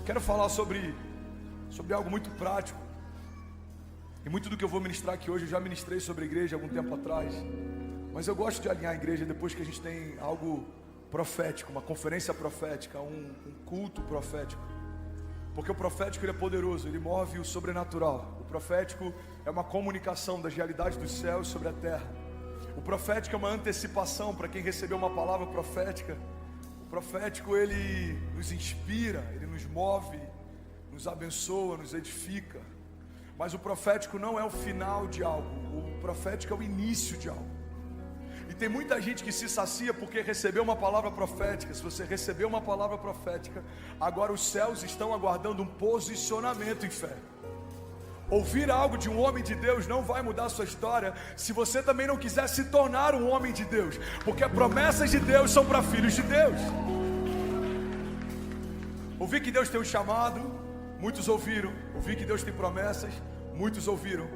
Quero falar sobre algo muito prático. E muito do que eu vou ministrar aqui hoje, eu já ministrei sobre a igreja algum tempo atrás. Mas eu gosto de alinhar a igreja depois que a gente tem algo profético, uma conferência profética, um culto profético. Porque o profético ele é poderoso, ele move o sobrenatural. O profético é uma comunicação das realidades dos céus sobre a terra. O profético é uma antecipação para quem recebeu uma palavra profética. O profético ele nos inspira, ele nos move, nos abençoa, nos edifica. Mas o profético não é o final de algo, o profético é o início de algo. E tem muita gente que se sacia porque recebeu uma palavra profética. Se você recebeu uma palavra profética, agora os céus estão aguardando um posicionamento em fé. Ouvir algo de um homem de Deus não vai mudar a sua história se você também não quiser se tornar um homem de Deus, porque as promessas de Deus são para filhos de Deus. Ouvir que Deus tem um chamado, muitos ouviram. Ouvir que Deus tem promessas, muitos ouviram.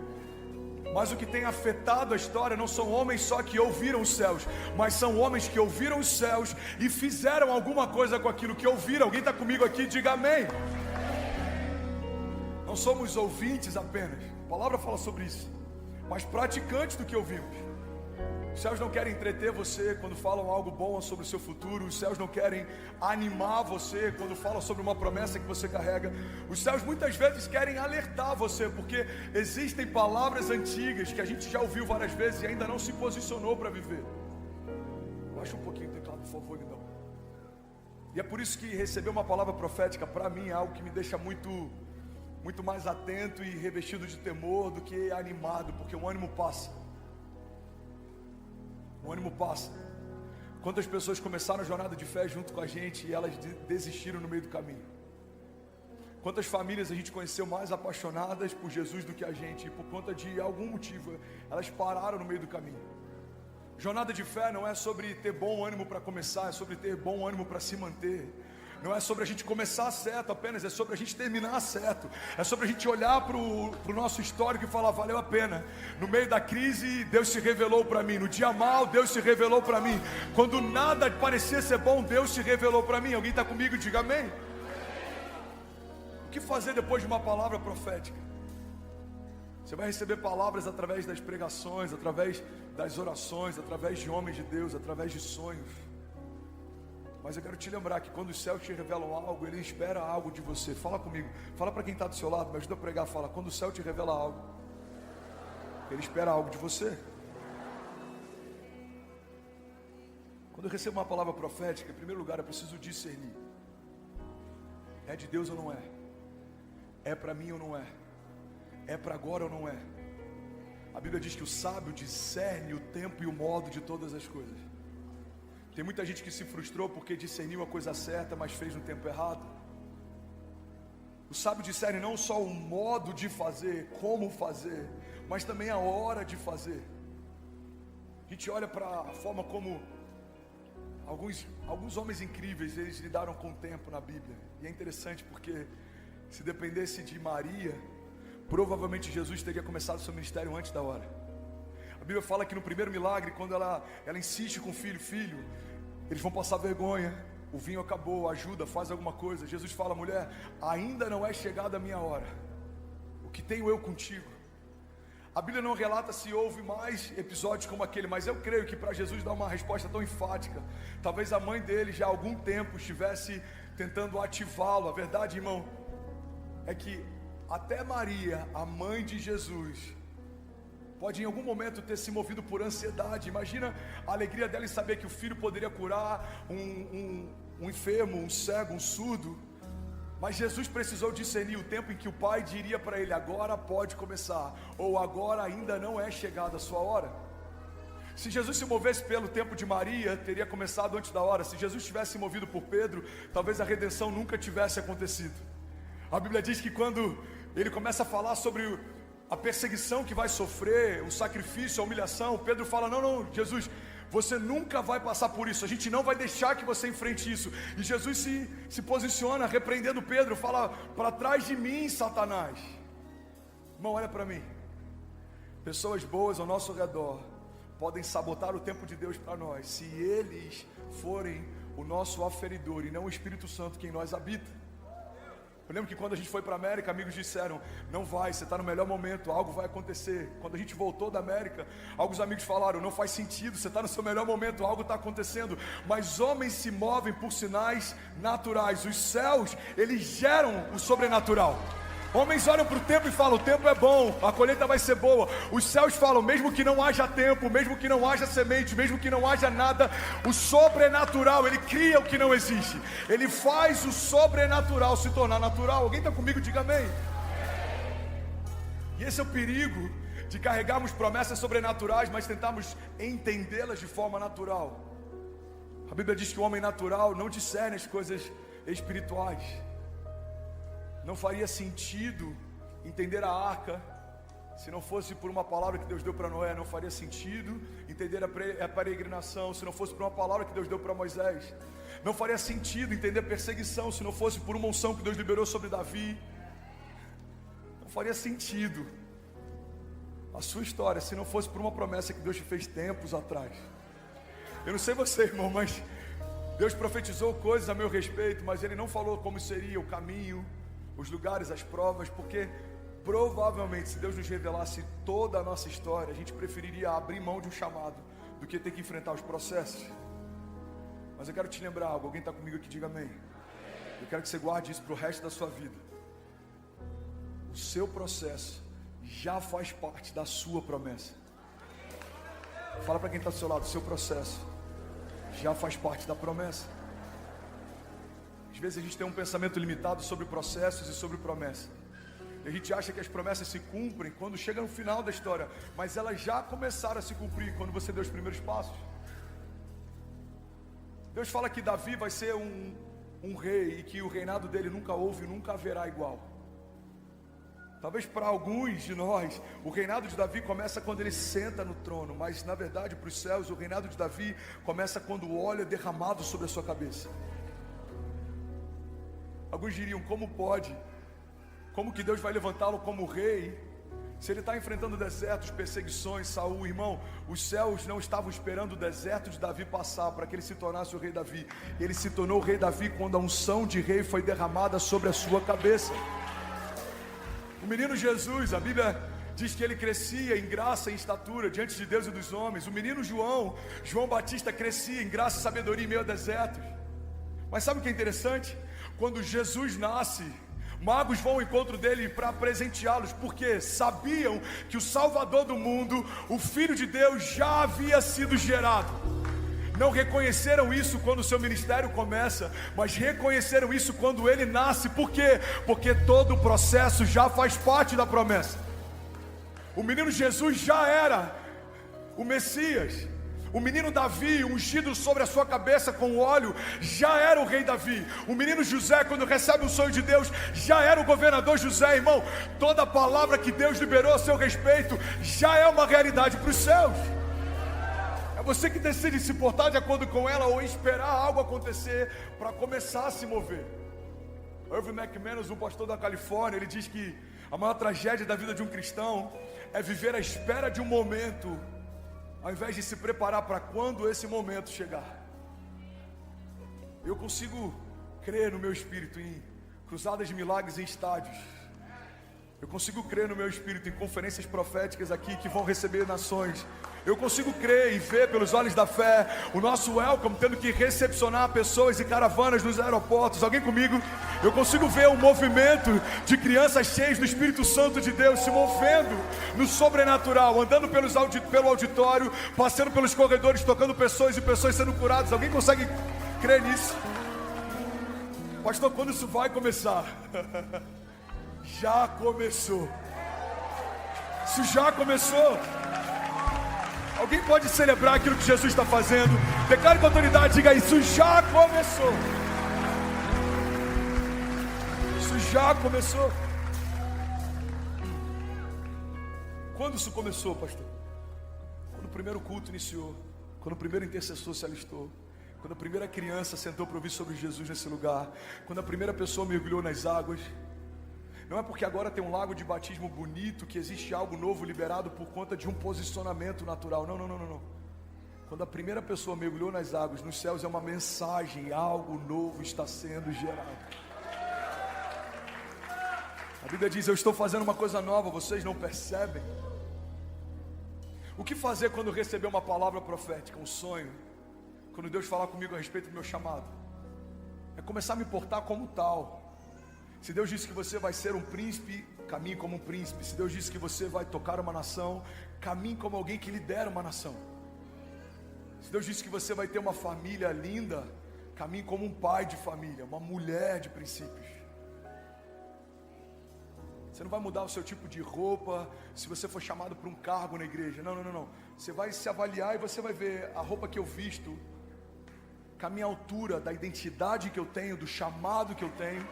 Mas o que tem afetado a história não são homens só que ouviram os céus, mas são homens que ouviram os céus e fizeram alguma coisa com aquilo que ouviram. Alguém está comigo aqui? Diga amém. Não somos ouvintes apenas, a palavra fala sobre isso, mas praticantes do que ouvimos. Os céus não querem entreter você quando falam algo bom sobre o seu futuro. Os céus não querem animar você quando falam sobre uma promessa que você carrega. Os céus muitas vezes querem alertar você, porque existem palavras antigas que a gente já ouviu várias vezes e ainda não se posicionou para viver. Baixa um pouquinho o teclado, por favor, lindão. E é por isso que receber uma palavra profética para mim é algo que me deixa muito mais atento e revestido de temor do que animado, porque o ânimo passa. O ânimo passa. Quantas pessoas começaram a jornada de fé junto com a gente e elas desistiram no meio do caminho? Quantas famílias a gente conheceu mais apaixonadas por Jesus do que a gente, e por conta de algum motivo elas pararam no meio do caminho? Jornada de fé não é sobre ter bom ânimo para começar, é sobre ter bom ânimo para se manter. Não é sobre a gente começar certo apenas, é sobre a gente terminar certo. É sobre a gente olhar para o nosso histórico e falar, valeu a pena. No meio da crise, Deus se revelou para mim. No dia mal, Deus se revelou para mim. Quando nada parecia ser bom, Deus se revelou para mim. Alguém está comigo? Diga amém. O que fazer depois de uma palavra profética? Você vai receber palavras através das pregações, através das orações, através de homens de Deus, através de sonhos. Mas eu quero te lembrar que quando os céus te revelam algo, Ele espera algo de você. Fala comigo, fala para quem está do seu lado, me ajuda a pregar. Fala, quando o céu te revela algo, Ele espera algo de você. Quando eu recebo uma palavra profética, em primeiro lugar eu preciso discernir. É de Deus ou não é? É para mim ou não é? É para agora ou não é? A Bíblia diz que o sábio discerne o tempo e o modo de todas as coisas. Tem muita gente que se frustrou porque discerniu a coisa certa, mas fez no tempo errado. O sábio discerne não só o modo de fazer, como fazer, mas também a hora de fazer. A gente olha para a forma como alguns homens incríveis, eles lidaram com o tempo na Bíblia. E é interessante porque se dependesse de Maria, provavelmente Jesus teria começado seu ministério antes da hora. A Bíblia fala que no primeiro milagre, quando ela insiste com o filho, eles vão passar vergonha, o vinho acabou, ajuda, faz alguma coisa. Jesus fala, mulher, ainda não é chegada a minha hora, o que tenho eu contigo? A Bíblia não relata se houve mais episódios como aquele, mas eu creio que para Jesus dar uma resposta tão enfática, talvez a mãe dele já há algum tempo estivesse tentando ativá-lo. A verdade, irmão, é que até Maria, a mãe de Jesus, pode em algum momento ter se movido por ansiedade. Imagina a alegria dela em saber que o filho poderia curar um enfermo, um cego, um surdo. Mas Jesus precisou discernir o tempo em que o pai diria para ele, agora pode começar, ou agora ainda não é chegada a sua hora. Se Jesus se movesse pelo tempo de Maria, teria começado antes da hora. Se Jesus tivesse movido por Pedro, talvez a redenção nunca tivesse acontecido. A Bíblia diz que quando ele começa a falar sobre a perseguição que vai sofrer, o sacrifício, a humilhação, Pedro fala, não, Jesus, você nunca vai passar por isso, a gente não vai deixar que você enfrente isso. E Jesus se posiciona repreendendo Pedro, fala, para trás de mim, Satanás. Irmão, olha para mim, pessoas boas ao nosso redor podem sabotar o tempo de Deus para nós, se eles forem o nosso aferidor e não o Espírito Santo que em nós habita. Eu lembro que quando a gente foi para a América, amigos disseram, não vai, você está no melhor momento, algo vai acontecer. Quando a gente voltou da América, alguns amigos falaram, não faz sentido, você está no seu melhor momento, algo está acontecendo. Mas homens se movem por sinais naturais. Os céus, eles geram o sobrenatural. Homens olham para o tempo e falam, o tempo é bom, a colheita vai ser boa. Os céus falam, mesmo que não haja tempo, mesmo que não haja semente, mesmo que não haja nada, o sobrenatural, ele cria o que não existe. Ele faz o sobrenatural se tornar natural. Alguém está comigo? Diga amém. E esse é o perigo de carregarmos promessas sobrenaturais, mas tentarmos entendê-las de forma natural. A Bíblia diz que o homem natural não discerne as coisas espirituais. Não faria sentido entender a arca se não fosse por uma palavra que Deus deu para Noé. Não faria sentido entender a peregrinação se não fosse por uma palavra que Deus deu para Moisés. Não faria sentido entender a perseguição se não fosse por uma unção que Deus liberou sobre Davi. Não faria sentido a sua história se não fosse por uma promessa que Deus te fez tempos atrás. Eu não sei você, irmão, mas Deus profetizou coisas a meu respeito, mas Ele não falou como seria o caminho, os lugares, as provas, porque provavelmente se Deus nos revelasse toda a nossa história, a gente preferiria abrir mão de um chamado do que ter que enfrentar os processos. Mas eu quero te lembrar algo, alguém está comigo aqui, diga amém. Eu quero que você guarde isso para o resto da sua vida. O seu processo já faz parte da sua promessa. Fala para quem está do seu lado, o seu processo já faz parte da promessa. Às vezes a gente tem um pensamento limitado sobre processos e sobre promessa. E a gente acha que as promessas se cumprem quando chega no final da história, mas elas já começaram a se cumprir quando você deu os primeiros passos. Deus fala que Davi vai ser um rei e que o reinado dele nunca houve e nunca haverá igual. Talvez para alguns de nós, o reinado de Davi começa quando ele senta no trono, mas na verdade para os céus, o reinado de Davi começa quando o óleo é derramado sobre a sua cabeça. Alguns diriam, como pode? Como que Deus vai levantá-lo como rei? Se ele está enfrentando desertos, perseguições, Saul, irmão, os céus não estavam esperando o deserto de Davi passar para que ele se tornasse o rei Davi. Ele se tornou o rei Davi quando a unção de rei foi derramada sobre a sua cabeça. O menino Jesus, a Bíblia diz que ele crescia em graça e em estatura diante de Deus e dos homens. O menino João Batista crescia em graça e sabedoria em meio a desertos. Mas sabe o que é interessante? Quando Jesus nasce, magos vão ao encontro dele para presenteá-los, porque sabiam que o Salvador do mundo, o Filho de Deus, já havia sido gerado. Não reconheceram isso quando o seu ministério começa, mas reconheceram isso quando ele nasce. Por quê? Porque todo o processo já faz parte da promessa. O menino Jesus já era o Messias. O menino Davi, ungido sobre a sua cabeça com óleo, já era o rei Davi. O menino José, quando recebe o sonho de Deus, já era o governador José, irmão. Toda palavra que Deus liberou a seu respeito já é uma realidade para os céus. É você que decide se portar de acordo com ela ou esperar algo acontecer para começar a se mover. Irving McManus, um pastor da Califórnia, ele diz que a maior tragédia da vida de um cristão é viver à espera de um momento, ao invés de se preparar para quando esse momento chegar. Eu consigo crer no meu espírito em cruzadas de milagres em estádios. Eu consigo crer no meu espírito em conferências proféticas aqui que vão receber nações. Eu consigo crer e ver pelos olhos da fé o nosso welcome tendo que recepcionar pessoas e caravanas nos aeroportos. Alguém comigo? Eu consigo ver um movimento de crianças cheias do Espírito Santo de Deus se movendo no sobrenatural, andando pelo auditório, passando pelos corredores, tocando pessoas e pessoas sendo curadas. Alguém consegue crer nisso? Pastor, quando isso vai começar? Já começou. Isso já começou. Alguém pode celebrar aquilo que Jesus está fazendo? Declare com autoridade, diga isso já começou. Isso já começou. Quando isso começou, pastor? Quando o primeiro culto iniciou, quando o primeiro intercessor se alistou, quando a primeira criança sentou para ouvir sobre Jesus nesse lugar, quando a primeira pessoa mergulhou nas águas. Não é porque agora tem um lago de batismo bonito que existe algo novo liberado por conta de um posicionamento natural. Não. Quando a primeira pessoa mergulhou nas águas, nos céus é uma mensagem, algo novo está sendo gerado. A Bíblia diz: eu estou fazendo uma coisa nova, vocês não percebem? O que fazer quando receber uma palavra profética, um sonho? Quando Deus falar comigo a respeito do meu chamado? É começar a me portar como tal. Se Deus disse que você vai ser um príncipe, caminhe como um príncipe. Se Deus disse que você vai tocar uma nação, caminhe como alguém que lidera uma nação. Se Deus disse que você vai ter uma família linda, caminhe como um pai de família, uma mulher de princípios. Você não vai mudar o seu tipo de roupa se você for chamado para um cargo na igreja. Não. Você vai se avaliar e você vai ver a roupa que eu visto com a minha altura, da identidade que eu tenho, do chamado que eu tenho,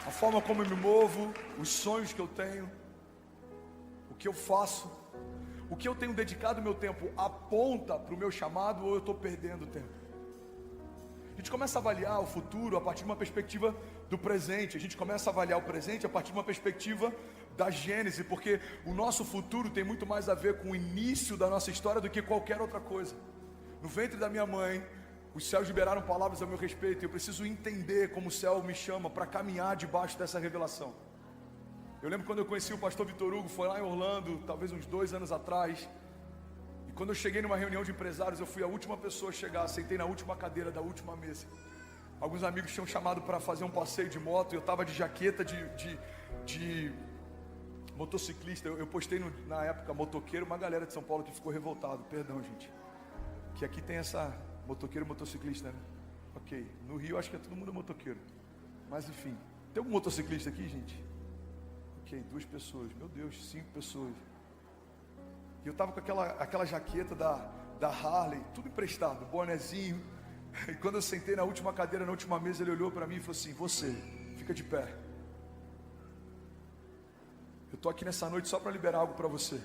a forma como eu me movo, os sonhos que eu tenho, o que eu faço, o que eu tenho dedicado meu tempo aponta para o meu chamado ou eu estou perdendo tempo? A gente começa a avaliar o futuro a partir de uma perspectiva do presente. A gente começa a avaliar o presente a partir de uma perspectiva da Gênese, porque o nosso futuro tem muito mais a ver com o início da nossa história do que qualquer outra coisa. No ventre da minha mãe, os céus liberaram palavras a meu respeito, e eu preciso entender como o céu me chama para caminhar debaixo dessa revelação. Eu lembro quando eu conheci o pastor Vitor Hugo, foi lá em Orlando, talvez uns 2 anos atrás. E quando eu cheguei numa reunião de empresários, eu fui a última pessoa a chegar, sentei na última cadeira da última mesa. Alguns amigos tinham chamado para fazer um passeio de moto, e eu estava de jaqueta de motociclista. Eu postei na época motoqueiro, uma galera de São Paulo que ficou revoltado, perdão gente. Que aqui tem essa motoqueiro e motociclista, né? Ok, no Rio acho que todo mundo é motoqueiro. Mas enfim, tem algum motociclista aqui, gente? Ok, 2 pessoas, meu Deus, 5 pessoas. E eu tava com aquela jaqueta da Harley, tudo emprestado, bonezinho. E quando eu sentei na última cadeira, na última mesa, ele olhou para mim e falou assim: você, fica de pé. Eu tô aqui nessa noite só para liberar algo para você.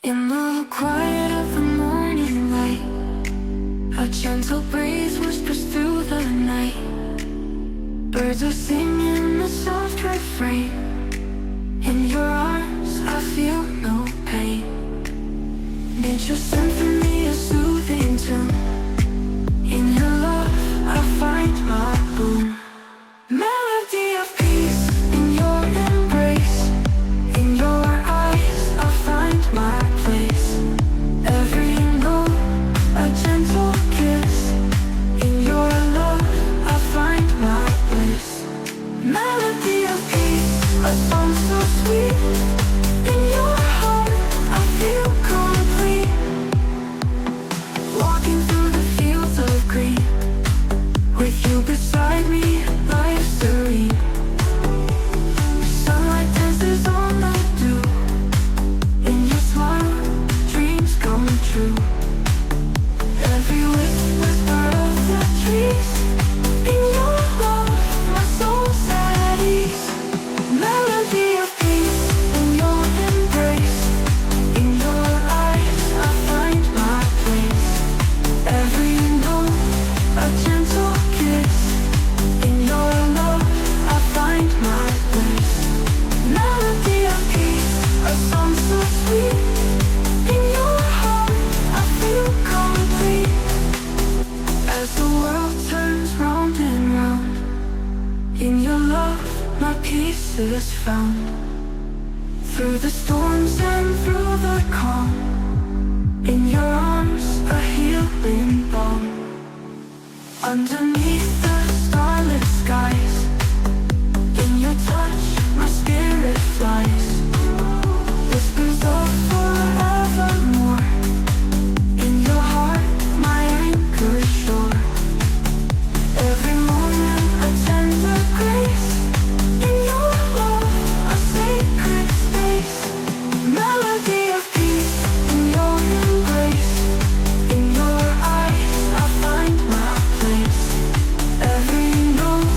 In the quiet of the morning light, a gentle breeze whispers through the night. Birds are singing a soft refrain. In your arms I feel no pain. Nature's symphony, a soothing tune. In your love I find my boon. Melody of peace in your embrace. In your eyes I find my place. Every note a gentle kiss. In your love I find my bliss. Melody of peace, a song so sweet. In your heart I feel complete. Walking through the fields of green, with you beside me, life serene. Sunlight dances on the dew. In your smile, dreams come true. Every whisper of the trees. In your love, my soul's at ease. Melody of peace in your embrace. In your eyes, I find my place. Every note, a gentle kiss. In your love, I find my bliss. Melody of peace, a song so sweet. In your heart, I feel complete. As the world turns round and round, in your love, my peace is found. Through the storms and through the calm, in your arms, a healing balm. Underneath the starlit skies, in your touch, my spirit flies. Whispers of forevermore. In your heart, my anchor is sure. Every moment a tender grace. In your love, a sacred space. Melody of peace in your embrace. In your eyes, I find my place. Every note,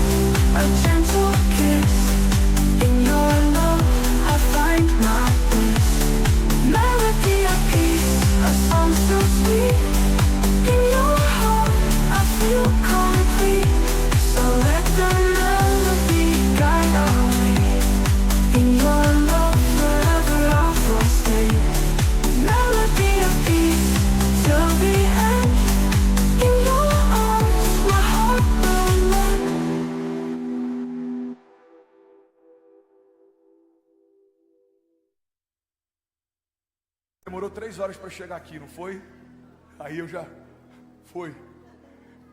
a gentle kiss. In your love, I demorou 3 horas para chegar aqui, não foi? Aí eu já... Foi.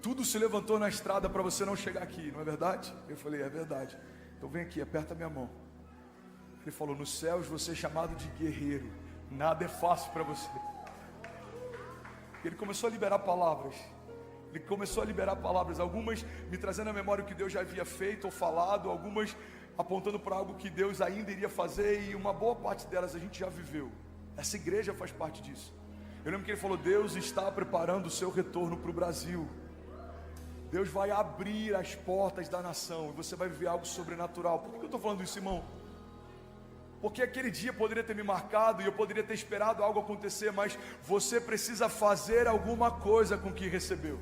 Tudo se levantou na estrada para você não chegar aqui, não é verdade? Eu falei, é verdade. Então vem aqui, aperta minha mão. Ele falou, nos céus você é chamado de guerreiro. Nada é fácil para você. Ele começou a liberar palavras. Ele começou a liberar palavras, algumas me trazendo à memória o que Deus já havia feito ou falado, algumas apontando para algo que Deus ainda iria fazer, e uma boa parte delas a gente já viveu. Essa igreja faz parte disso. Eu lembro que ele falou, Deus está preparando o seu retorno para o Brasil. Deus vai abrir as portas da nação e você vai viver algo sobrenatural. Por que eu estou falando isso, irmão? Porque aquele dia poderia ter me marcado e eu poderia ter esperado algo acontecer, mas você precisa fazer alguma coisa com o que recebeu.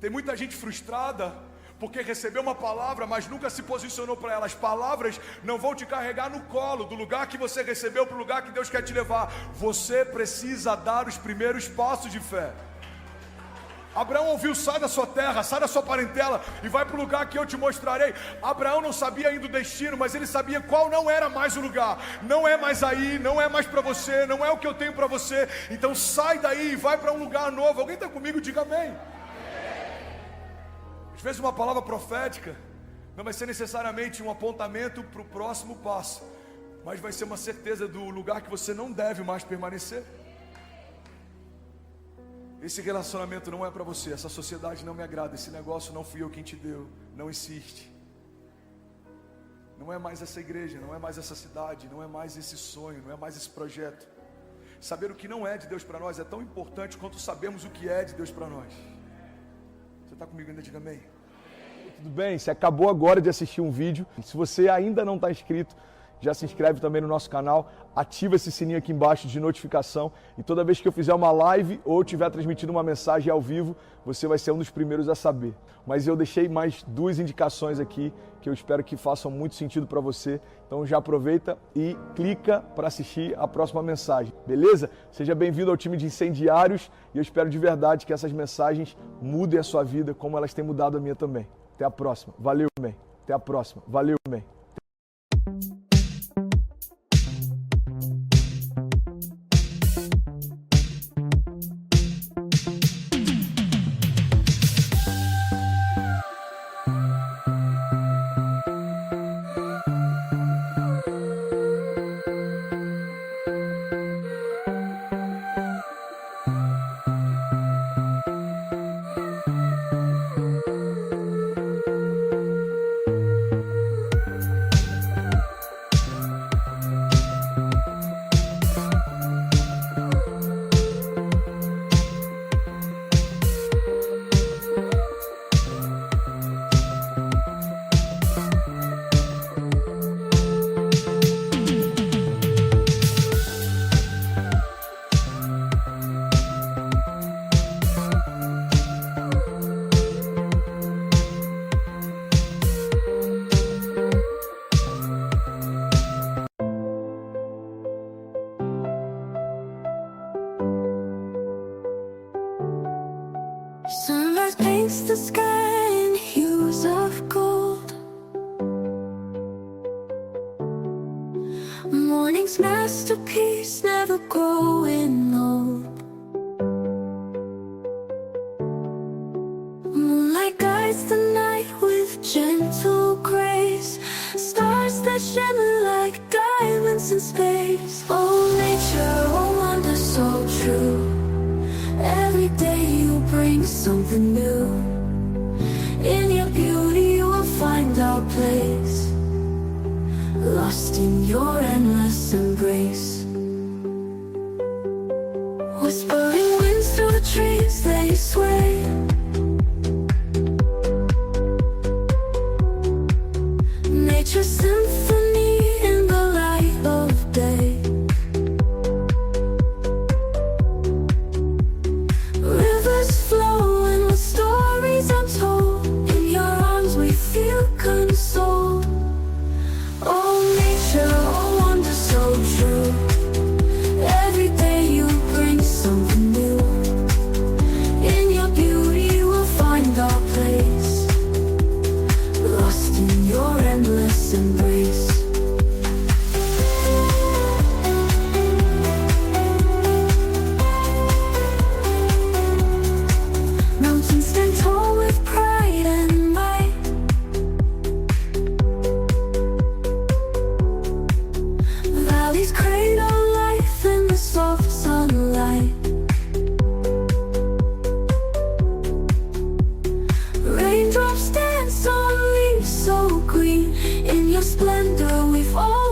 Tem muita gente frustrada porque recebeu uma palavra, mas nunca se posicionou para ela. As palavras não vão te carregar no colo, do lugar que você recebeu para o lugar que Deus quer te levar. Você precisa dar os primeiros passos de fé. Abraão ouviu, sai da sua terra, sai da sua parentela e vai para o lugar que eu te mostrarei. Abraão não sabia ainda o destino, mas ele sabia qual não era mais o lugar. Não é mais aí, não é mais para você, não é o que eu tenho para você. Então sai daí e vai para um lugar novo. Alguém está comigo? Diga amém. Às vezes uma palavra profética não vai ser necessariamente um apontamento para o próximo passo, mas vai ser uma certeza do lugar que você não deve mais permanecer. Esse relacionamento não é para você, essa sociedade não me agrada, esse negócio não fui eu quem te deu, não insiste. Não é mais essa igreja, não é mais essa cidade, não é mais esse sonho, não é mais esse projeto. Saber o que não é de Deus para nós é tão importante quanto sabermos o que é de Deus para nós. Você está comigo ainda? Diga amém. Tudo bem? Você acabou agora de assistir um vídeo. Se você ainda não está inscrito, já se inscreve também no nosso canal, ativa esse sininho aqui embaixo de notificação e toda vez que eu fizer uma live ou estiver transmitindo uma mensagem ao vivo, você vai ser um dos primeiros a saber. Mas eu deixei mais 2 indicações aqui que eu espero que façam muito sentido para você. Então já aproveita e clica para assistir a próxima mensagem, beleza? Seja bem-vindo ao time de incendiários e eu espero de verdade que essas mensagens mudem a sua vida como elas têm mudado a minha também. Até a próxima. Valeu, amém. Até a próxima. Valeu, amém. Sunrise paints the sky in hues of gold. Morning's masterpiece never growing old. Moonlight guides the night with gentle grace. Stars that shimmer like diamonds in space. Oh nature, oh wonder so true. Every day you bring something new. In your beauty you will find our place, lost in your endless embrace. Whispering winds through the trees, they sway. Nature's symphony in the light of day. Console. Oh nature, oh wonder so true. Every day you bring something new. In your your splendor we've all